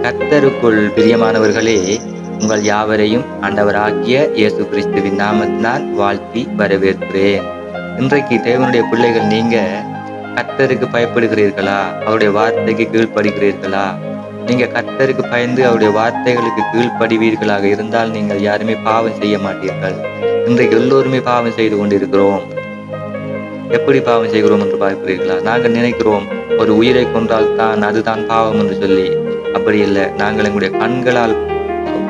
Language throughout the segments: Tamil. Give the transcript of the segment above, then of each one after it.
கர்த்தருக்குள் பிரியமானவர்களே, உங்கள் யாவரையும் ஆண்டவராகிய இயேசு கிறிஸ்துவின் நாமத்தினால் வாழ்த்தி வரவேற்கிறேன். இன்றைக்கு தேவனுடைய பிள்ளைகள், நீங்க கர்த்தருக்கு பயப்படுகிறீர்களா? அவருடைய வார்த்தைக்கு கீழ்ப்படுகிறீர்களா? நீங்க கர்த்தருக்கு பயந்து அவருடைய வார்த்தைகளுக்கு கீழ்ப்படிவீர்களாக இருந்தால் நீங்கள் யாருமே பாவம் செய்ய மாட்டீர்கள். இன்றைக்கு எல்லோருமே பாவம் செய்து கொண்டிருக்கிறோம். எப்படி பாவம் செய்கிறோம் என்று பார்க்கிறீர்களா? நாங்கள் நினைக்கிறோம் ஒரு உயிரை கொன்றால் தான் அதுதான் பாவம் என்று சொல்லி. அப்படி இல்லை. நாங்கள் எங்களுடைய கண்களால்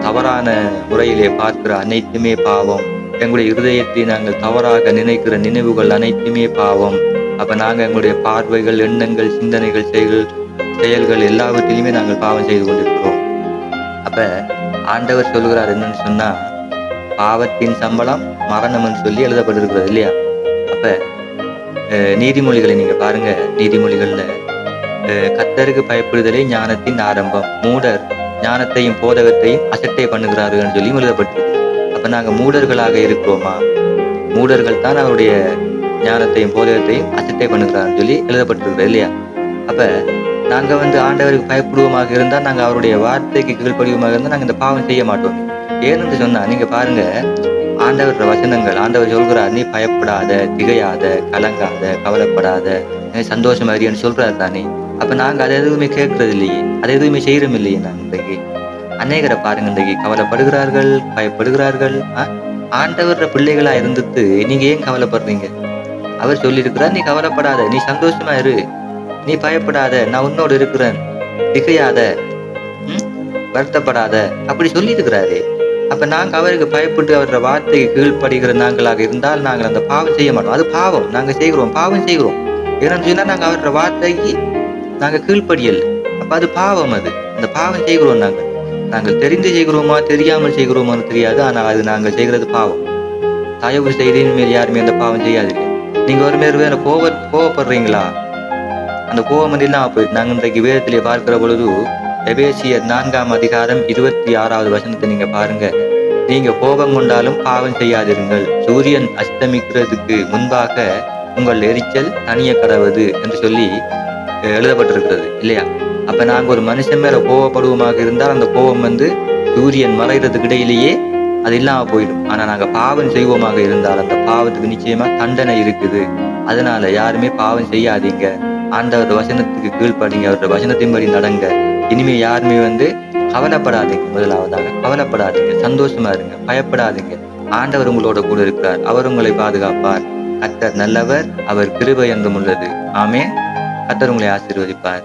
தவறான முறையிலே பார்க்கிற அனைத்துமே பாவம். எங்களுடைய இருதயத்தை நாங்கள் தவறாக நினைக்கிற நினைவுகள் அனைத்துமே பாவம். அப்ப நாங்கள் எங்களுடைய பார்வைகள், எண்ணங்கள், சிந்தனைகள், செயல்கள் எல்லாவற்றிலுமே நாங்கள் பாவம் செய்து கொண்டிருக்கிறோம். அப்ப ஆண்டவர் சொல்லுகிறார் என்னன்னு சொன்னா, பாவத்தின் சம்பளம் மரணம் என்று சொல்லி எழுதப்பட்டிருக்கிறது இல்லையா? அப்ப நீதிமொழிகளை நீங்க பாருங்க. நீதிமொழிகள்ல கர்த்தருக்கு பயப்படுதலே ஞானத்தின் ஆரம்பம், மூடர் ஞானத்தையும் போதகத்தையும் அசட்டை பண்ணுகிறார்கள் சொல்லி எழுதப்பட்டிருக்கு. அப்ப நாங்க மூடர்களாக இருக்கிறோமா? மூடர்கள் தான் அவருடைய ஞானத்தையும் போதகத்தையும் அசட்டை பண்ணுகிறார்கள் சொல்லி எழுதப்பட்டிருக்கிறது இல்லையா? அப்ப நாங்க ஆண்டவருக்கு பயப்படுவோமாக இருந்தால், நாங்க அவருடைய வார்த்தைக்கு கீழ்ப்படிவோமாக இருந்தால் நாங்க இந்த பாவம் செய்ய மாட்டோம். ஏன்னு சொன்னா, நீங்க பாருங்க, ஆண்டவர் வசனங்கள், ஆண்டவர் சொல்கிறார், நீ பயப்படாத, திகையாத, கலங்காத, கவலைப்படாத, சந்தோஷமா இருன்னு சொல்றாரு தானே. அப்ப நாங்க அதை எதுவுமே கேட்கறது இல்லையே, அதை எதுவுமே செய்யறோம் இல்லையே. நாங்க இன்றைக்கு அநேகரை பாருங்க, இன்றைக்கு கவலைப்படுகிறார்கள், பயப்படுகிறார்கள். ஆண்டவர் பிள்ளைகளா இருந்துட்டு நீங்க ஏன் கவலைப்படுறீங்க? அவர் சொல்லியிருக்கிறார், நீ கவலைப்படாத, நீ சந்தோஷமா இரு, நீ பயப்படாத, நான் உன்னோடு இருக்கிறேன், திகையாத, வருத்தப்படாத, அப்படி சொல்லி இருக்கிறாரு. அப்ப நாங்க அவருக்கு பயப்பட்டு அவரோட வார்த்தைக்கு கீழ்ப்படுகிற நாங்களாக இருந்தால் நாங்கள் அந்த பாவம் செய்ய மாட்டோம். அது பாவம், நாங்க செய்கிறோம், பாவம் செய்கிறோம். ஏன்னு சொன்னா நாங்க அவரோட வார்த்தைக்கு நாங்க கீழ்ப்படியல். அப்ப அது பாவம். அந்த பாவம் செய்கிறோம். நாங்கள் தெரிந்து செய்கிறோமா தெரியாமல் செய்கிறோமான்னு தெரியாது. ஆனால் அது நாங்கள் செய்கிறது பாவம். தயவு செய்து இனிமேல் யாருமே அந்த பாவம் செய்யாதீங்க. நீங்க ஒரு மேல் வேற கோவப்படுறீங்களா? அந்த கோபம் இல்லாம போயிட்டு நாங்க இன்றைக்கு வேதத்திலே பார்க்கிற பொழுது, எபேசியர் 4ஆம் அதிகாரம் 26வது வசனத்தை நீங்க பாருங்க. நீங்க கோபம் கொண்டாலும் பாவம் செய்யாதிருங்கள், சூரியன் அஸ்தமிக்கிறதுக்கு முன்பாக உங்கள் எரிச்சல் தனிய கடவது என்று சொல்லி எழுதப்பட்டிருக்கிறது இல்லையா? அப்ப நாங்க ஒரு மனுஷன் மேல கோபப்படுவோமாக இருந்தால் அந்த கோபம் சூரியன் மறைகிறதுக்கு இடையிலேயே அது இல்லாம போயிடும். ஆனா நாங்க பாவம் செய்வோமாக இருந்தால் அந்த பாவத்துக்கு நிச்சயமா தண்டனை இருக்குது. அதனால யாருமே பாவம் செய்யாதீங்க. ஆண்டவர் வசனத்துக்கு கீழ்ப்படிங்க, அவரோட வசனத்தின்படி நடங்க. இனிமே யாருமே கவலைப்படாதீங்க. முதலாவதாக கவலைப்படாதீங்க, சந்தோஷமா இருங்க, பயப்படாதீங்க. ஆண்டவர் உங்களோட கூட இருக்கிறார், அவர் உங்களை பாதுகாப்பார். கர்த்தர் நல்லவர், அவர் கிருபை என்றும் உள்ளது. ஆமென். கர்த்தர் உங்களை ஆசீர்வதிப்பார்.